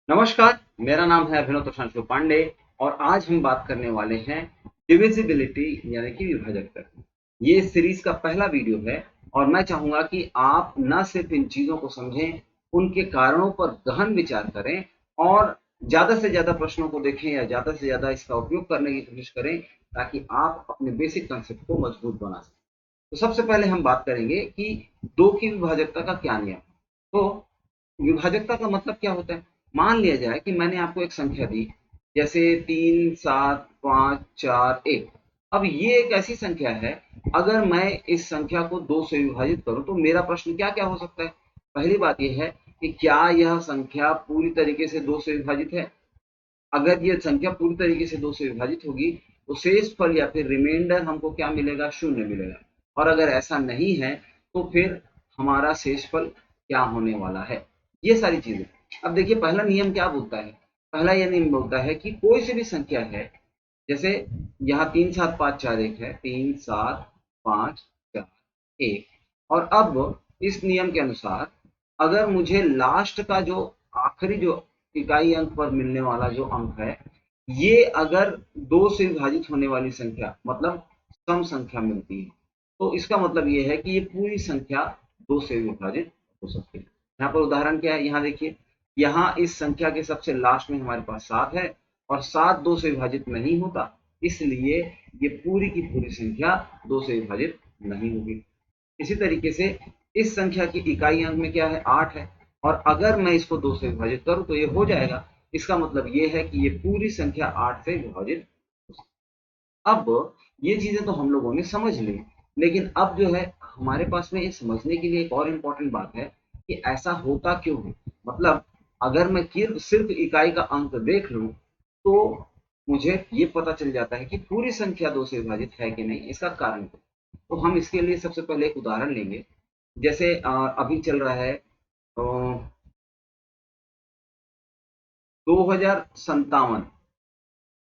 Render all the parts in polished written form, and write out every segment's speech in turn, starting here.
नमस्कार, मेरा नाम है अभिनव तोषांशु पांडे और आज हम बात करने वाले हैं डिविजिबिलिटी यानी कि विभाजकता। ये इस सीरीज का पहला वीडियो है और मैं चाहूंगा कि आप न सिर्फ इन चीजों को समझें, उनके कारणों पर गहन विचार करें और ज्यादा से ज्यादा प्रश्नों को देखें या ज्यादा से ज्यादा इसका उपयोग करने की कोशिश करें ताकि आप अपने बेसिक कंसेप्ट को मजबूत बना सकें। तो सबसे पहले हम बात करेंगे कि दो की विभाजकता का क्या नियम है। तो विभाजकता का मतलब क्या होता है? मान लिया जाए कि मैंने आपको एक संख्या दी, जैसे 3, 7, 5, 4, 1। अब ये एक ऐसी संख्या है, अगर मैं इस संख्या को दो से विभाजित करूं तो मेरा प्रश्न क्या क्या हो सकता है। पहली बात यह है कि क्या यह संख्या पूरी तरीके से दो से विभाजित है। अगर यह संख्या पूरी तरीके से दो से विभाजित होगी तो शेषफल या फिर रिमाइंडर हमको क्या मिलेगा? शून्य मिलेगा। और अगर ऐसा नहीं है तो फिर हमारा शेषफल क्या होने वाला है, ये सारी चीजें। अब देखिए, पहला नियम क्या बोलता है? पहला यह नियम बोलता है कि कोई सी भी संख्या है, जैसे यहाँ 3, 7, 5, 4, 1 है, 3, 7, 5, 4, 1। और अब इस नियम के अनुसार अगर मुझे लास्ट का जो आखिरी जो इकाई अंक पर मिलने वाला जो अंक है, ये अगर दो से विभाजित होने वाली संख्या मतलब सम संख्या मिलती है, तो इसका मतलब ये है कि ये पूरी संख्या दो से विभाजित हो सकती है। यहाँ पर उदाहरण क्या है? यहाँ देखिए, यहाँ इस संख्या के सबसे लास्ट में हमारे पास 7 है और 7 दो से विभाजित नहीं होता, इसलिए ये पूरी की पूरी संख्या दो से विभाजित नहीं होगी। इसी तरीके से इस संख्या की इकाई अंक में क्या है? 8 है और अगर मैं इसको दो से विभाजित करूं तो ये हो जाएगा। इसका मतलब ये है कि ये पूरी संख्या 8 से विभाजित हो सकती है। अब ये चीजें तो हम लोगों ने समझ ली, लेकिन अब जो है हमारे पास में ये समझने के लिए एक और इम्पोर्टेंट बात है कि ऐसा होता क्यों है। मतलब अगर मैं सिर्फ इकाई का अंक देख लूं तो मुझे ये पता चल जाता है कि पूरी संख्या दो से विभाजित है कि नहीं, इसका कारण क्या है। तो हम इसके लिए सबसे पहले एक उदाहरण लेंगे। जैसे अभी चल रहा है 2057,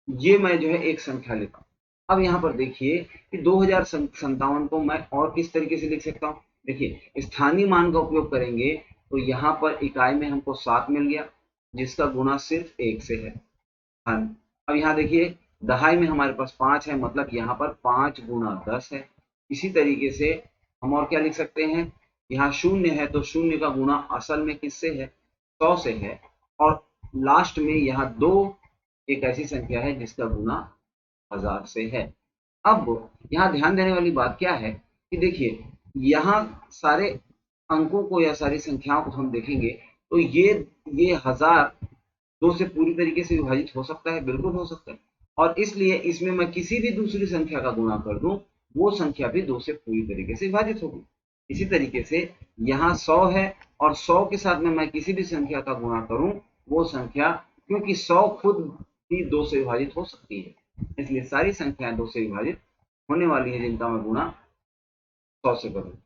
ये मैं जो है एक संख्या लेता हूँ। अब यहाँ पर देखिए कि 2057 को मैं और किस तरीके से लिख सकता हूँ। देखिए, स्थानीय मान का उपयोग करेंगे तो यहाँ पर इकाई में हमको 7 मिल गया, जिसका गुणा सिर्फ 1 से है। हाँ। अब यहाँ देखिए, दहाई में हमारे पास 5 है, मतलब यहाँ पर 5 × 10 है। इसी तरीके से हम और क्या लिख सकते हैं? यहाँ शून्य है तो शून्य का गुणा असल में किससे है? 100 से है। और लास्ट में यहाँ 2 एक ऐसी संख्या है जिसका गुणा 1000 से है। अब यहाँ ध्यान देने वाली बात क्या है कि देखिए, यहाँ सारे अंकों को या सारी संख्याओं को हम देखेंगे तो ये 1000 दो से पूरी तरीके से विभाजित हो सकता है, बिल्कुल हो सकता है। और इसलिए इसमें मैं किसी भी दूसरी संख्या का गुणा कर दूं, वो संख्या भी दो से पूरी तरीके से विभाजित होगी। इसी तरीके से यहाँ 100 है और 100 के साथ में मैं किसी भी संख्या का गुणा करूं, वो संख्या, क्योंकि 100 खुद भी दो से विभाजित हो सकती है, इसलिए सारी संख्याएं दो से विभाजित होने वाली है जिनका मैं गुणा 100 से करूँ।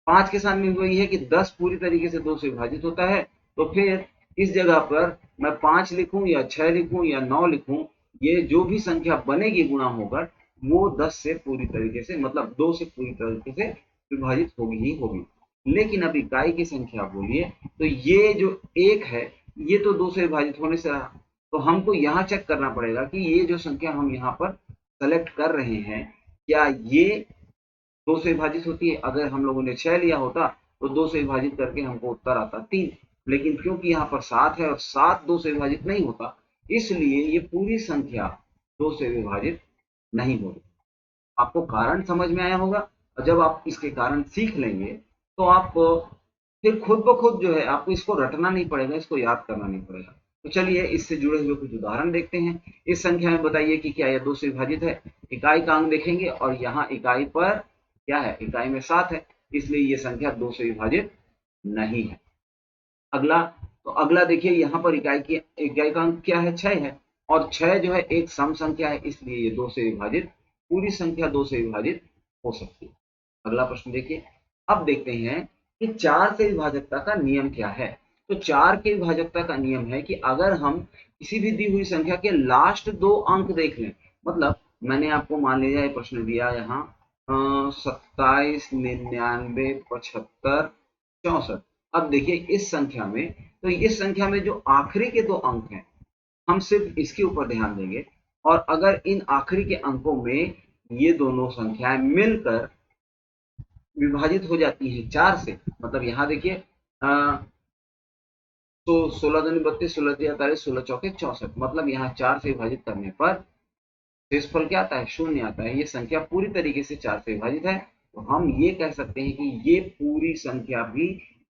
5 के साथ में वही है कि 10 पूरी तरीके से 2 से विभाजित होता है, तो फिर इस जगह पर मैं 5 लिखूं या 6 लिखूं या 9 लिखूं, ये जो भी संख्या बनेगी गुणा होकर, वो 10 से पूरी तरीके से मतलब 2 से पूरी तरीके से विभाजित होगी ही होगी। लेकिन अब इकाई की संख्या बोलिए तो ये जो 1 है, ये तो 2 से विभाजित होने से रहा। तो हमको यहाँ चेक करना पड़ेगा कि ये जो संख्या हम यहाँ पर सेलेक्ट कर रहे हैं, क्या ये दो से विभाजित होती है। अगर हम लोगों ने 6 लिया होता तो दो से विभाजित करके हमको उत्तर आता 3। लेकिन क्योंकि यहाँ पर 7 है और 7 दो से विभाजित नहीं होता, इसलिए ये पूरी संख्या दो से विभाजित नहीं होगी। आपको कारण समझ में आया होगा और जब आप इसके कारण सीख लेंगे तो आप फिर खुद ब खुद जो है आपको इसको रटना नहीं पड़ेगा, इसको याद करना नहीं पड़ेगा। तो चलिए इससे जुड़े हुए कुछ उदाहरण देखते हैं। इस संख्या में बताइए कि क्या यह दो से विभाजित है। इकाई का अंक देखेंगे और यहाँ इकाई पर क्या है? इकाई में 7 है, इसलिए ये संख्या दो से विभाजित नहीं है। अगला, तो अगला देखिए, यहाँ पर इकाई का अंक क्या है? 6 है और 6 जो है एक सम संख्या है, इसलिए ये दो से विभाजित, पूरी संख्या दो से विभाजित हो सकती है। अगला प्रश्न देखिए। अब देखते हैं कि 4 से विभाजकता का नियम क्या है। तो 4 के विभाजकता का नियम है कि अगर हम किसी भी दी हुई संख्या के लास्ट दो अंक देख लें, मतलब मैंने आपको मान लीजिए ये प्रश्न दिया यहाँ 27, 99, 75, 64। अब देखिए इस संख्या में तो इस संख्या में जो आखिरी के दो अंक हैं, हम सिर्फ इसके ऊपर ध्यान देंगे। और अगर इन आखिरी के अंकों में ये दोनों संख्याएं मिलकर विभाजित हो जाती हैं 4 से, मतलब यहाँ देखिए तो 16 दूनी 32, 16 तिया 43, 16 चौके 64, मतलब यहाँ 4 से विभाजित करने पर शेषफल क्या आता है? 0 आता है। ये संख्या पूरी तरीके से 4 से विभाजित है, तो हम ये कह सकते हैं कि ये पूरी संख्या भी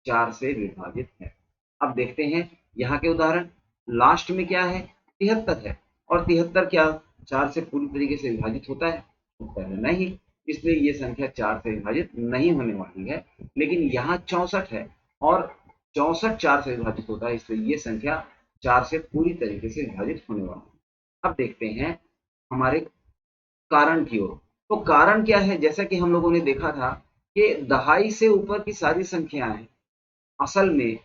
4 से विभाजित है। अब देखते हैं यहाँ के उदाहरण। लास्ट में क्या है? 73 है, और 73 क्या 4 से पूरी तरीके से विभाजित होता है? उत्तर है नहीं, इसलिए ये संख्या 4 से विभाजित नहीं होने वाली है। लेकिन यहाँ 64 है, और 64 4 से विभाजित होता है, इसलिए ये संख्या 4 से पूरी तरीके से विभाजित होने वाली है। अब देखते हैं हमारे कारण की ओर। तो कारण क्या है? जैसा कि हम लोगों ने देखा था कि दहाई से ऊपर की सारी संख्याएं असल में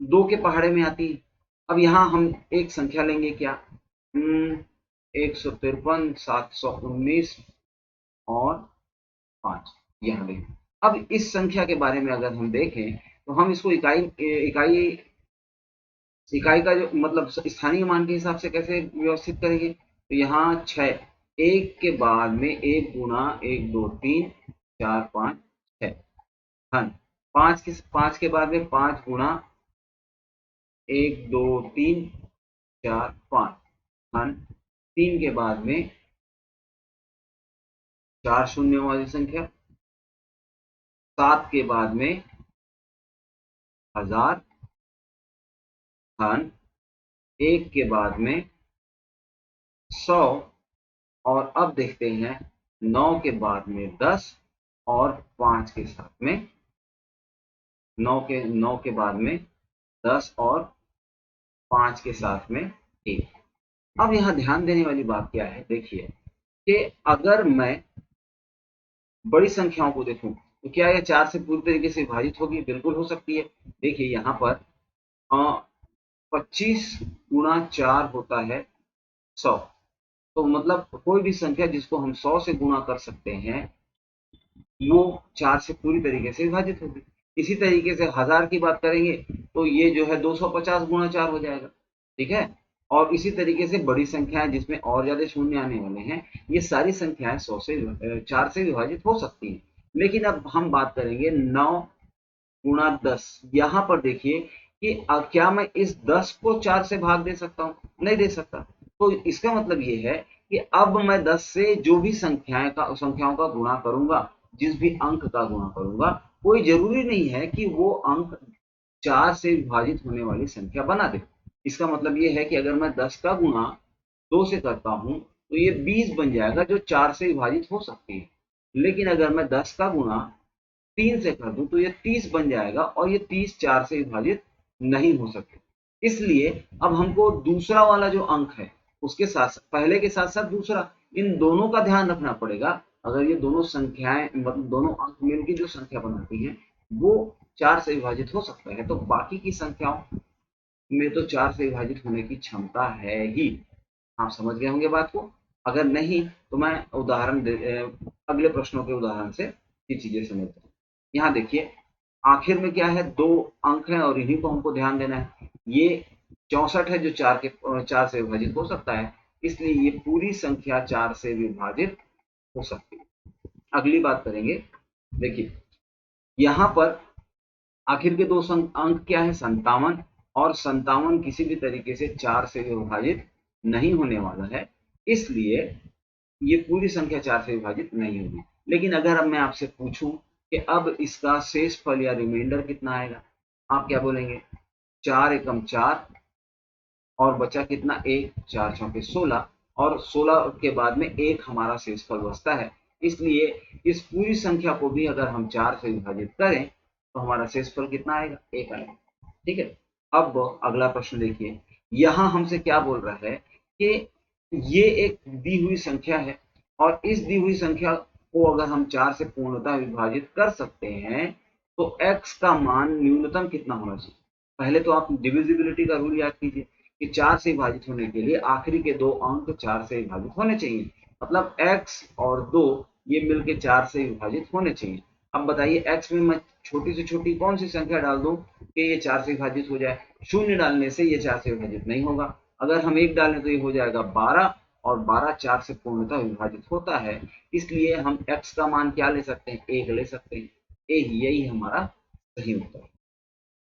2 के पहाड़े में आती है। अब यहाँ हम एक संख्या लेंगे क्या? 153, 719 और 5, यहाँ देखें। अब इस संख्या के बारे में अगर हम देखें तो हम इसको इकाई का जो मतलब स्थानीय मान के हिसाब से कैसे व्यवस्थित करेंगे? तो यहाँ 6, एक के बाद में 1 गुना 1 2 3 4 5 6, हाँ 5 के बाद में 5 गुना 1 2 3 4 5, हाँ 3 के बाद में 4 शून्य वाली संख्या, 7 के बाद में 1000, हाँ 1 के बाद में 100, और अब देखते हैं 9 के बाद में 10 और 5 के साथ में 9 के बाद में 10 और 5 के साथ में 1। अब यहाँ ध्यान देने वाली बात क्या है? देखिए कि अगर मैं बड़ी संख्याओं को देखूं तो क्या यह 4 से पूरी तरीके से विभाजित होगी? बिल्कुल हो सकती है। देखिए यहाँ पर 25 गुना 4 होता है 100, तो मतलब कोई भी संख्या जिसको हम 100 से गुणा कर सकते हैं वो 4 से पूरी तरीके से विभाजित होगी। इसी तरीके से 1000 की बात करेंगे तो ये जो है 250 गुणा 4 हो जाएगा, ठीक है। और इसी तरीके से बड़ी संख्याएं जिसमें और ज्यादा शून्य आने वाले हैं, ये सारी संख्याएं 4 से विभाजित हो सकती हैं। लेकिन अब हम बात करेंगे 9 गुणा 10। यहाँ पर देखिए कि क्या मैं इस 10 को 4 से भाग दे सकता हूँ? नहीं दे सकता। तो इसका मतलब ये है कि अब मैं 10 से जो भी संख्याओं का गुणा करूंगा, जिस भी अंक का गुणा करूंगा, कोई जरूरी नहीं है कि वो अंक 4 से विभाजित होने वाली संख्या बना दे। इसका मतलब ये है कि अगर मैं 10 का गुणा 2 से करता हूं तो ये 20 बन जाएगा, जो 4 से विभाजित हो सकती है। लेकिन अगर मैं 10 का गुणा 3 से कर दूं तो ये 30 बन जाएगा, और ये 30 4 से विभाजित नहीं हो सकते। इसलिए अब हमको दूसरा वाला जो अंक है उसके साथ पहले के साथ साथ दूसरा, इन दोनों का ध्यान रखना पड़ेगा। अगर ये दोनों संख्याएं मतलब दोनों अंक मिलकर जो संख्या बनाती हैं वो 4 से विभाजित हो सकता है, तो बाकी की संख्याओं में तो 4 से विभाजित होने की क्षमता है ही। आप समझ गए होंगे बात को। अगर नहीं तो मैं अगले प्रश्नों के उदाहरण से ये चीजें समझता हूँ। यहाँ देखिए आखिर में क्या है, 2 अंक हैं और इन्हीं को हमको ध्यान देना है। ये 64 है जो 4 से विभाजित हो सकता है, इसलिए ये पूरी संख्या 4 से विभाजित हो सकती है। अगली बात करेंगे। देखिए यहाँ पर आखिर के 2 अंक क्या है? 57, और 57 किसी भी तरीके से 4 से विभाजित नहीं होने वाला है, इसलिए ये पूरी संख्या 4 से विभाजित नहीं होगी। लेकिन अगर अब मैं आपसे पूछूं कि अब इसका शेषफल या रिमाइंडर कितना आएगा, आप क्या बोलेंगे? 4 एकम 4, और बचा कितना? 1, 4 चौके 16, और 16 के बाद में 1 हमारा शेषफल बचता है। इसलिए इस पूरी संख्या को भी अगर हम 4 से विभाजित करें तो हमारा शेषफल कितना आएगा? 1 आएगा, ठीक है। अब अगला प्रश्न देखिए, यहाँ हमसे क्या बोल रहा है कि ये एक दी हुई संख्या है, और इस दी हुई संख्या को अगर हम 4 से पूर्णतः विभाजित कर सकते हैं तो x का मान न्यूनतम कितना होना चाहिए? पहले तो आप डिविजिबिलिटी का रूल याद कीजिए कि 4 से विभाजित होने के लिए आखिरी के 2 अंक 4 से विभाजित होने चाहिए, मतलब x और 2 ये मिलके 4 से विभाजित होने चाहिए। अब बताइए x में मैं छोटी से छोटी कौन सी संख्या डाल दूं कि ये 4 से विभाजित हो जाए? शून्य डालने से ये 4 से विभाजित नहीं होगा। अगर हम 1 डालें तो ये हो जाएगा 12, और 12 4 से पूर्णतः विभाजित होता है। इसलिए हम x का मान क्या ले सकते हैं? 1 ले सकते हैं। यही हमारा सही उत्तर है।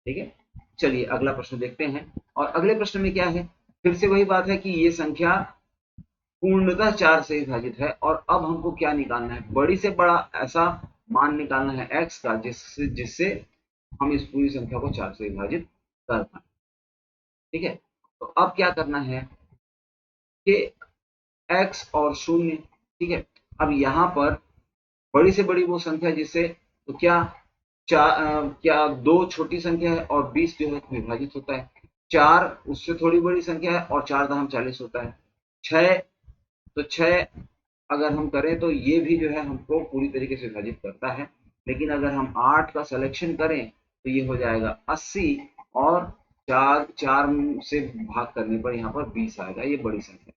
ठीक है, चलिए अगला प्रश्न देखते हैं। और अगले प्रश्न में क्या है? फिर से वही बात है कि ये संख्या पूर्णतः 4 से विभाजित है, और अब हमको क्या निकालना है? बड़ी से बड़ा ऐसा मान निकालना है x का जिससे जिससे हम इस पूरी संख्या को 4 से विभाजित कर पाए। ठीक है, तो अब क्या करना है कि x और शून्य, ठीक है, अब यहाँ पर बड़ी से बड़ी वो संख्या जिससे, तो क्या दो छोटी संख्या है और 20 जो है विभाजित होता है। 4 उससे थोड़ी बड़ी संख्या है और 4 दाम 40 होता है। 6, तो 6 अगर हम करें तो ये भी जो है हमको पूरी तरीके से विभाजित करता है। लेकिन अगर हम 8 का सिलेक्शन करें तो ये हो जाएगा 80, और 4 से भाग करने पर यहाँ पर 20 आएगा, ये बड़ी संख्या,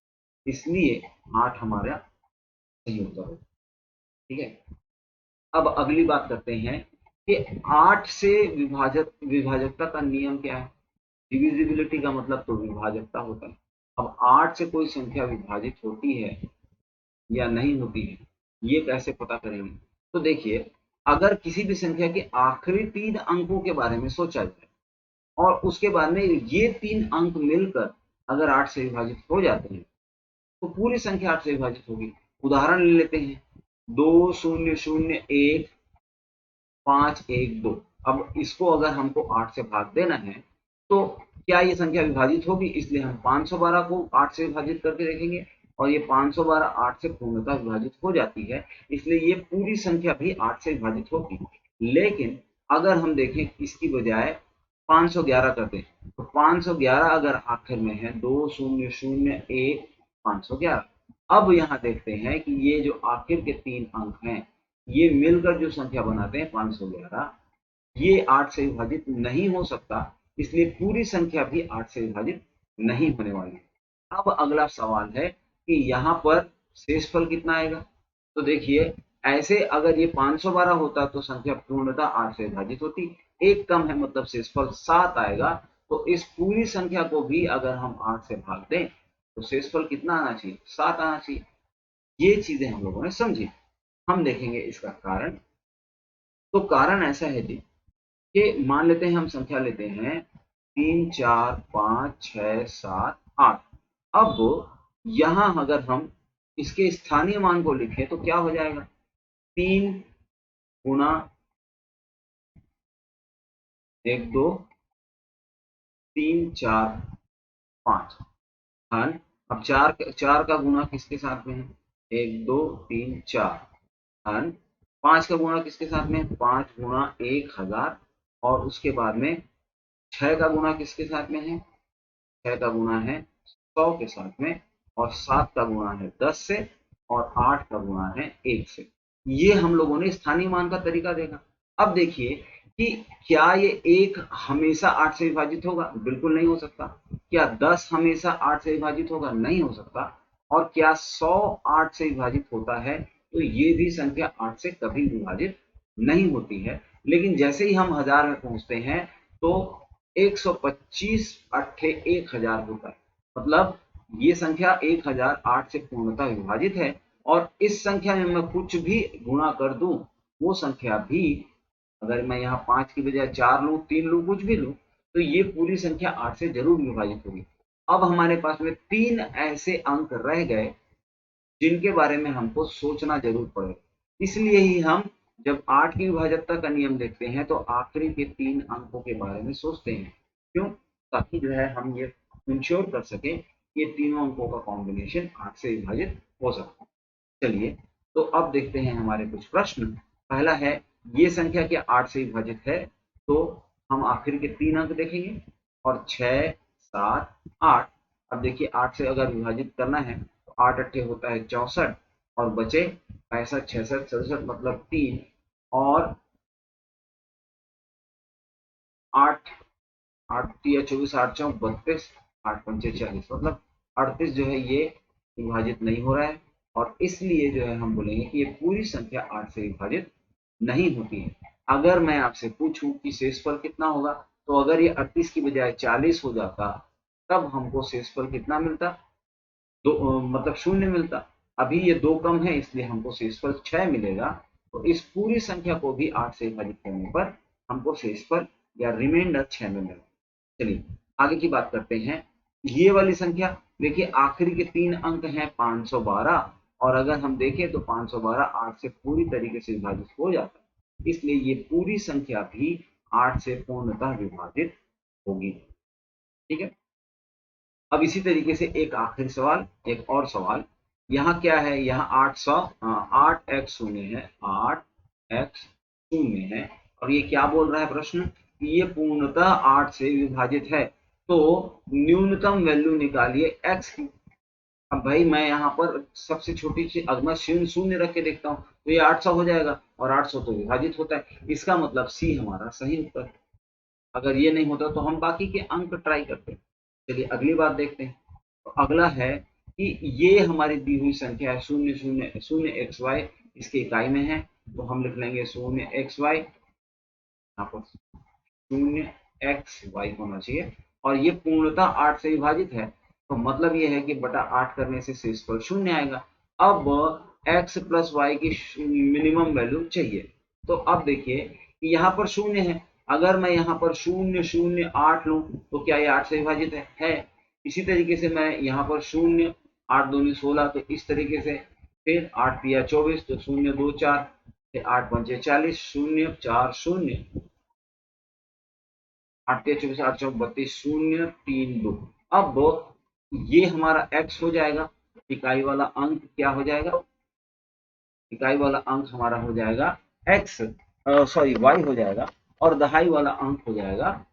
इसलिए 8 हमारा सही उत्तर होगा। ठीक है, अब अगली बात करते हैं कि 8 से विभाजकता का नियम क्या है? डिविजिबिलिटी का मतलब तो विभाजकता होता है। अब 8 से कोई संख्या विभाजित होती है या नहीं होती है, ये कैसे पता करेंगे? तो देखिए, अगर किसी भी संख्या के आखिरी 3 अंकों के बारे में सोचा जाए और उसके बाद में ये 3 अंक मिलकर अगर 8 से विभाजित हो जाते हैं तो पूरी संख्या 8 से विभाजित होगी। उदाहरण ले लेते हैं, 2001 512। अब इसको अगर हमको 8 से भाग देना है तो क्या ये संख्या विभाजित होगी? इसलिए हम 512 को 8 से विभाजित करके देखेंगे, और ये 512 8 से पूर्णतः विभाजित हो जाती है, इसलिए ये पूरी संख्या भी 8 से विभाजित होगी। लेकिन अगर हम देखें इसकी बजाय 511 कर दें, तो 511 अगर आखिर में है 2001 511। अब यहाँ देखते हैं कि ये जो आखिर के 3 अंक हैं ये मिलकर जो संख्या बनाते हैं 511, ये 8 से विभाजित नहीं हो सकता, इसलिए पूरी संख्या भी 8 से विभाजित नहीं होने वाली है। अब अगला सवाल है कि यहाँ पर शेषफल कितना आएगा? तो देखिए, ऐसे अगर ये 512 होता तो संख्या पूर्णतः 8 से विभाजित होती, एक कम है मतलब शेषफल 7 आएगा। तो इस पूरी संख्या को भी अगर हम 8 से भाग दें तो शेषफल कितना आना चाहिए? 7 आना चाहिए। ये चीजें हम लोगों ने समझी। हम देखेंगे इसका कारण। तो कारण ऐसा है जी कि मान लेते हैं हम संख्या लेते हैं 3 4 5 6 7 8। अब यहां अगर हम इसके स्थानीय मान को लिखें तो क्या हो जाएगा? 3 गुना 1 2 3 4 5 धन, अब 4 का गुना किसके साथ में है? 1 2 3 4 धन 5 का गुणा किसके साथ में? 5 गुणा 1000, और उसके बाद में 6 का गुणा किसके साथ में है? 6 का गुणा है 100 के साथ में, और 7 का गुणा है 10 से, और 8 का गुणा है 1 से। ये हम लोगों ने स्थानीय मान का तरीका देखा। अब देखिए कि क्या ये 1 हमेशा 8 से विभाजित होगा? बिल्कुल नहीं हो सकता। क्या 10 हमेशा 8 से विभाजित होगा? नहीं हो सकता। और क्या 100 8 से विभाजित होता है? तो ये भी संख्या 8 से कभी विभाजित नहीं होती है। लेकिन जैसे ही हम 1000 में पहुंचते हैं तो 125 अट्ठे 1000 होता है, मतलब ये संख्या 1000 8 से पूर्णतः विभाजित है, और इस संख्या में मैं कुछ भी गुणा कर दूं वो संख्या भी, अगर मैं यहाँ 5 की बजाय 4 लूं 3 लूं कुछ भी लूं, तो ये पूरी संख्या 8 से जरूर विभाजित होगी। अब हमारे पास में 3 ऐसे अंक रह गए जिनके बारे में हमको सोचना जरूर पड़ेगा। इसलिए ही हम जब 8 की विभाजकता का नियम देखते हैं तो आखिरी के 3 अंकों के बारे में सोचते हैं। क्यों? ताकि जो है हम ये इंश्योर कर सकें कि ये तीनों अंकों का कॉम्बिनेशन 8 से विभाजित हो सकता है। चलिए, तो अब देखते हैं हमारे कुछ प्रश्न। पहला है, ये संख्या क्या 8 से विभाजित है? तो हम आखिर के 3 अंक देखेंगे, और 6 7 8। अब देखिए 8 से अगर विभाजित करना है तो 8 अट्ठे होता है 64, और बचे 65 66 67 मतलब 3, और 8 8 तिया 24 8 चौक 32, 8 पंचे 40 मतलब 38 जो है ये विभाजित नहीं हो रहा है, और इसलिए जो है हम बोलेंगे कि ये पूरी संख्या 8 से विभाजित नहीं होती है। अगर मैं आपसे पूछूं कि शेषफल कितना होगा, तो अगर ये 38 की बजाय 40 हो जाता, तब हमको शेषफल कितना मिलता, मतलब 0 मिलता। अभी ये 2 कम है, इसलिए हमको शेषफल 6 मिलेगा। तो इस पूरी संख्या को भी 8 से विभाजित करने पर हमको शेषफल या रिमाइंडर 6 मिलेगा। चलिए आगे की बात करते हैं। ये वाली संख्या देखिए, आखिरी के 3 अंक हैं 512, और अगर हम देखें तो 512 8 से पूरी तरीके से विभाजित हो जाता है, इसलिए ये पूरी संख्या भी 8 से पूर्णतः विभाजित होगी। ठीक है। अब इसी तरीके से एक आखिरी सवाल, एक और सवाल। यहाँ क्या है, यहाँ 8x0 है, 8x0 है, और ये क्या बोल रहा है प्रश्न, कि ये पूर्णतः 8 से विभाजित है, तो न्यूनतम वैल्यू निकालिए x की। अब भाई मैं यहाँ पर सबसे छोटी चीज अगर मैं शून्य शून्य रख के देखता हूँ, तो ये 800 हो जाएगा, और 800 तो विभाजित होता है, इसका मतलब सी हमारा सही उत्तर है। अगर ये नहीं होता तो हम बाकी के अंक ट्राई करते हैं। चलिए अगली बात देखते हैं। तो अगला है कि ये हमारी दी हुई संख्या है 0 0 0 एक्स वाई, इसके इकाई में है, तो हम लिख लेंगे 0 एक्स वाई, यहाँ पर 0 एक्स वाई होना चाहिए, और ये पूर्णतः 8 से विभाजित है, तो मतलब ये है कि बटा 8 करने से शेषफल 0 आएगा। अब x प्लस वाई की मिनिमम वैल्यू चाहिए, तो अब देखिए कि यहाँ पर 0 है, अगर मैं यहाँ पर 0 0 8 लूं, तो क्या ये 8 से विभाजित है। इसी तरीके से मैं यहाँ पर 0 8 दूनी 16, तो इस तरीके से, फिर 8 तिया 24, तो 0 2 4, फिर 8 पंचे 40, 0 4 0, 8 तिया 24, 8 चौक 32, 0 3 2। अब ये हमारा x हो जाएगा, इकाई वाला अंक क्या हो जाएगा, इकाई वाला अंक हमारा हो जाएगा x, सॉरी y हो जाएगा, और दहाई वाला अंक हो जाएगा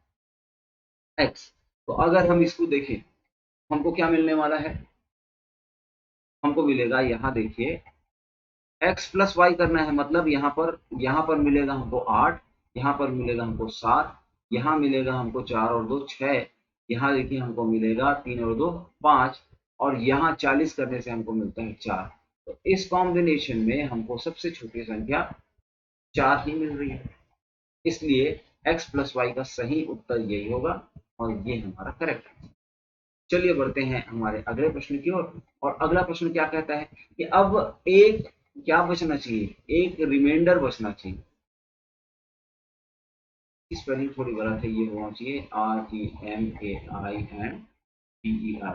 x। तो अगर हम इसको देखें, हमको क्या मिलने वाला है, हमको मिलेगा, यहाँ देखिए x प्लस वाई करना है, मतलब यहाँ पर मिलेगा हमको 8, यहाँ पर मिलेगा हमको 7, यहाँ मिलेगा हमको 4 और 2 6, यहाँ देखिए हमको मिलेगा 3 और 2 5, और यहाँ 40 करने से हमको मिलता है 4। तो इस कॉम्बिनेशन में हमको सबसे छोटी संख्या 4 ही मिल रही है, इसलिए x प्लस वाई का सही उत्तर यही होगा, और ये हमारा करेक्ट है। चलिए बढ़ते हैं हमारे अगले प्रश्न की ओर। और अगला प्रश्न क्या कहता है कि अब एक क्या बचना चाहिए, एक रिमाइंडर बचना चाहिए। इस स्पेलिंग थोड़ी गलत है, ये होना चाहिए REMAINDER,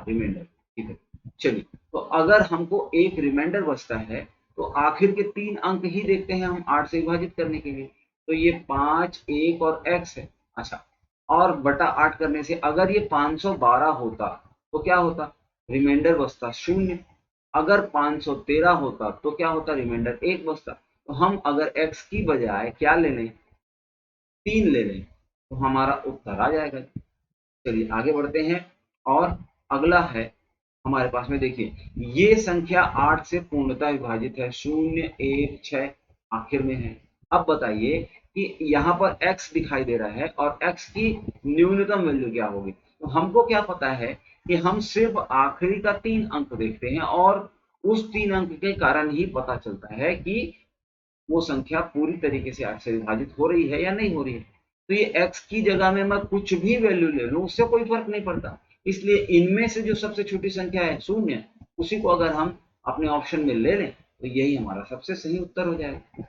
रिमाइंडर। ठीक है। चलिए, तो अगर हमको एक रिमाइंडर बचता है, तो आखिर के 3 अंक ही देखते हैं हम 8 से विभाजित करने के लिए, तो ये 5 1 और x है। अच्छा, और बटा 8 करने से अगर ये 512 होता, तो क्या होता, रिमाइंडर बचता 0। अगर 513 होता तो क्या होता, रिमाइंडर 1 बचता। तो हम अगर x की बजाय क्या ले लें, 3 ले लें, तो हमारा उत्तर आ जाएगा। चलिए आगे बढ़ते हैं। और अगला है हमारे पास में, देखिए ये संख्या 8 से पूर्णतः विभाजित है, 0 1 6 आखिर में है। अब बताइए कि यहाँ पर x दिखाई दे रहा है, और x की न्यूनतम वैल्यू क्या होगी। तो हमको क्या पता है कि हम सिर्फ आखिरी का 3 अंक देखते हैं, और उस 3 अंक के कारण ही पता चलता है कि वो संख्या पूरी तरीके से 8 से विभाजित हो रही है या नहीं हो रही है। तो ये x की जगह में मैं कुछ भी वैल्यू ले लूं, उससे कोई फर्क नहीं पड़ता। इसलिए इनमें से जो सबसे छोटी संख्या है 0, उसी को अगर हम अपने ऑप्शन में ले लें, तो यही हमारा सबसे सही उत्तर हो जाएगा।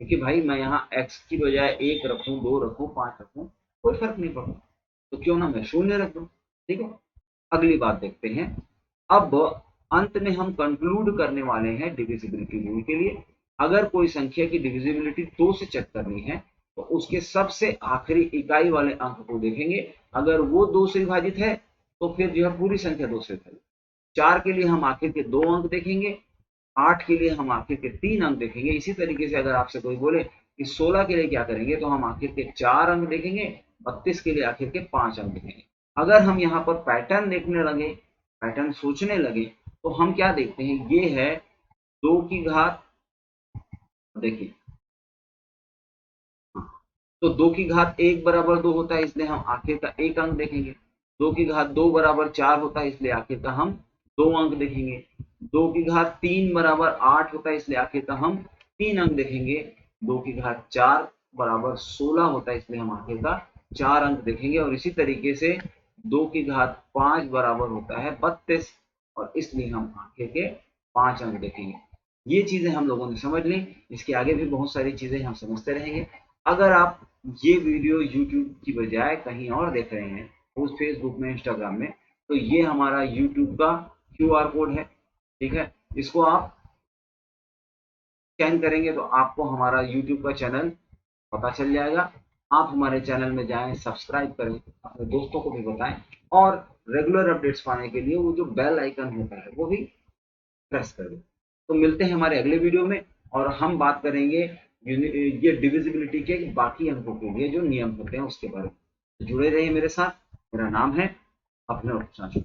क्योंकि भाई मैं यहाँ x की बजाय 1 रखूं, 2 रखूं, 5 रखूं, कोई फर्क नहीं पड़ता, तो क्यों ना मैं 0 रख दूं। ठीक है। अगली बात देखते हैं। अब अंत में हम कंक्लूड करने वाले हैं डिविजिबिलिटी रूल के लिए। अगर कोई संख्या की डिविजिबिलिटी 2 से चेक करनी है, तो उसके सबसे आखिरी इकाई वाले अंक को देखेंगे, अगर वो 2 से विभाजित है, तो फिर जो है पूरी संख्या 2 से विभाजित। 4 के लिए हम आखिर के 2 अंक देखेंगे, 8 के लिए हम आखिर के 3 अंक देखेंगे। इसी तरीके से अगर आपसे कोई बोले कि 16 के लिए क्या करेंगे, तो हम आखिर के 4 अंक देखेंगे, 32 के लिए आखिर के 5 अंक देखेंगे। अगर हम यहाँ पर पैटर्न देखने लगे, पैटर्न सोचने लगे, तो हम क्या देखते हैं, ये है 2 की घात, देखिए तो 2 की घात 1 बराबर 2 होता है, इसलिए हम आखिर का 1 अंक देखेंगे। 2 की घात 2 बराबर 4 होता है, इसलिए आखिर का हम 2 अंक देखेंगे। 2 की घात 3 बराबर 8 होता है, इसलिए आखिर का हम 3 अंक देखेंगे। 2 की घात 4 बराबर 16 होता है, इसलिए हम आगे का 4 अंक देखेंगे। और इसी तरीके से 2 की घात 5 बराबर होता है 32, और इसलिए हम आगे के 5 अंक देखेंगे। ये चीजें हम लोगों ने समझ ली। इसके आगे भी बहुत सारी चीजें हम समझते रहेंगे। अगर आप ये वीडियो यूट्यूब की बजाय कहीं और देख रहे हैं, उस फेसबुक में, इंस्टाग्राम में, तो ये हमारा यूट्यूब का QR कोड है, ठीक है। इसको आप स्कैन करेंगे तो आपको हमारा यूट्यूब का चैनल पता चल जाएगा। आप हमारे चैनल में जाएं, सब्सक्राइब करें, अपने दोस्तों को भी बताएं, और रेगुलर अपडेट्स पाने के लिए वो जो बेल आइकन होता है वो भी प्रेस करें। तो मिलते हैं हमारे अगले वीडियो में, और हम बात करेंगे ये डिविजिबिलिटी के बाकी अंकों के लिए जो नियम होते हैं उसके बारे में। जुड़े रहिए मेरे साथ। मेरा नाम है अभिनव साजू।